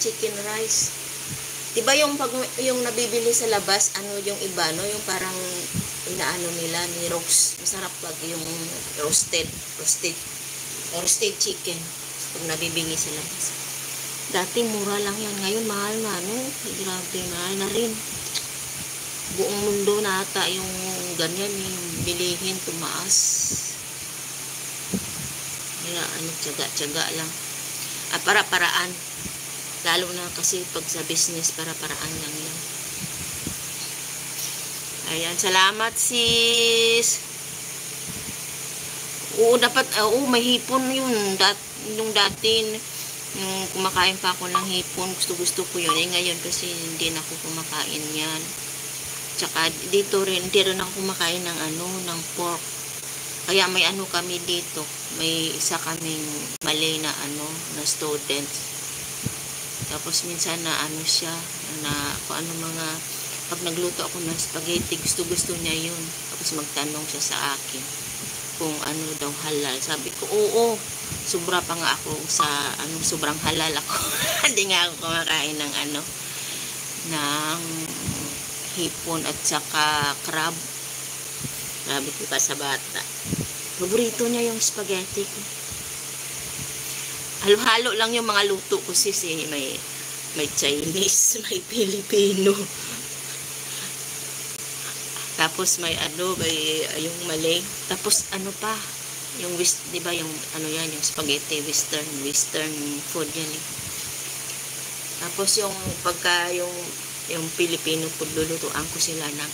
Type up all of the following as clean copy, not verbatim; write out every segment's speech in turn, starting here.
chicken rice. Diba yung pag yung nabibili sa labas, ano yung iba, no? Yung parang inaano nila ni roast. Masarap pag yung roasted chicken pag nabibili sa labas. Dati mura lang yan, ngayon mahal na, no? Grabe, mahal na rin. Buong mundo na ata yung ganyan, yung bilihin, tumaas. Kaya ano, tiyaga-tiyaga lang. Para-paraan. Lalo na kasi pag sa business, para-paraan lang yan. Ayan, salamat sis. Oo, dapat, may hipon yun. Nung dati, yung kumakain pa ako ng hipon, gusto ko yun. Ngayon kasi hindi na ako kumakain yan. Tsaka dito rin, hindi rin ako kumakain ng ng pork. Kaya may kami dito. May isa kaming Malay na na student. Tapos minsan na siya, na kung mga, pag nagluto ako ng spaghetti, gusto niya yun. Tapos magtanong siya sa akin kung ano daw halal. Sabi ko, oo. Sobra pa nga ako sa sobrang halal ako. Hindi nga ako kumakain ng ng hipon at saka crab. Sabi ko pa sa bata. Paborito niya yung spaghetti ko. Halo-halo lang yung mga luto ko sis. May Chinese, may Filipino. Tapos may yung Malay. Tapos pa, yung di ba yung yan, yung spaghetti, western food yan eh. Tapos yung pagka yung Filipino food, lulutuan ko sila ng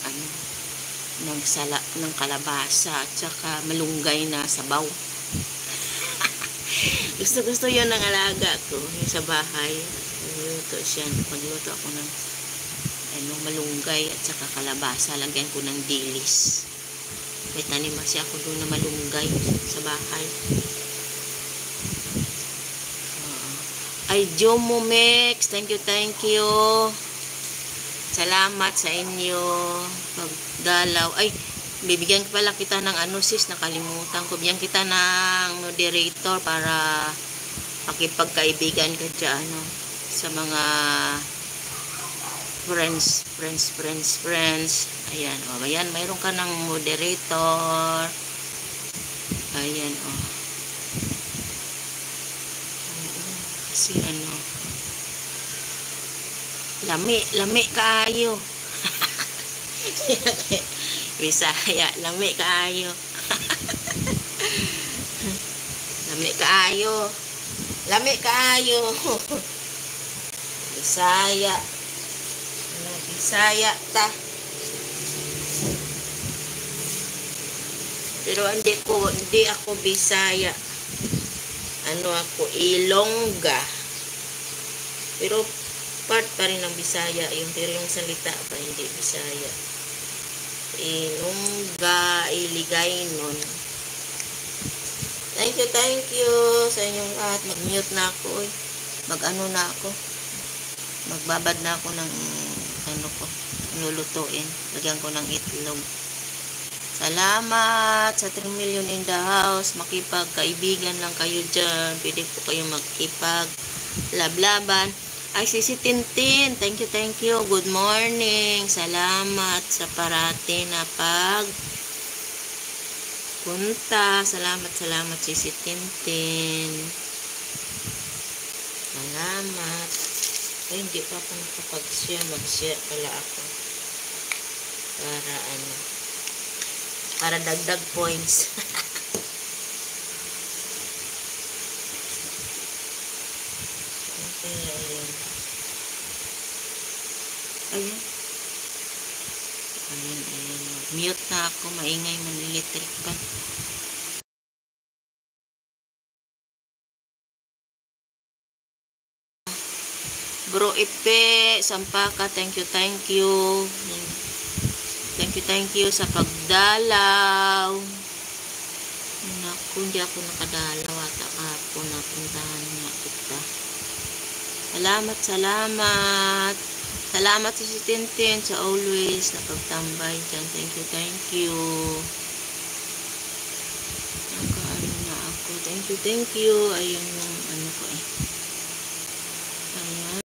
ng kalabasa at saka malunggay na sabaw. Gusto yun ng alaga ko yung sa bahay. Magluto ako ng malunggay at saka kalabasa, lagyan ko ng dilis. May tanim kasi ako doon na malunggay sa bahay. Ay, Jomomex, thank you. Salamat sa inyo pagdalaw. Ay, bibigyan pala kita ng sis, nakalimutan ko. Bigyan kita ng moderator para makipagkaibigan ka dyan sa mga friends. Ayan, ayan, mayroon ka ng moderator. Ayan, kasi lami kaayo. Bisaya, lami kaayo. Lami kaayo. Bisaya ta. Pero hindi ako Bisaya. Ako Ilongga. Pero part pa rin ng Bisaya, pero yung salita pa hindi Bisaya. Ilongga, Iligaynon. Thank you sa inyong lahat. Mag-mute na ako. Na ako. Magbabad na ako ng lulutuin. Lagyan ko ng itlog. Salamat sa 3 million in the house. Makipagkaibigan lang kayo dyan. Pwede po kayo magkipag-lablaban. Ay, si Tintin. Thank you. Good morning. Salamat sa parati na punta. Salamat si Tintin. Salamat. Ay, hindi pa ako nakapag-share. Mag-share pala ako. Para dagdag points. Ayan. Mute na ako. Maingay, manilitik pa. Bro Ipe, Sampaka, thank you. Thank you sa pagdalaw. Naku, hindi ako nakadalaw at ako napuntahan nga kita. Salamat. Salamat sa si Tintin sa always na pagtambay dyan. Thank you. Nakaano na ako. Thank you. Ayun yung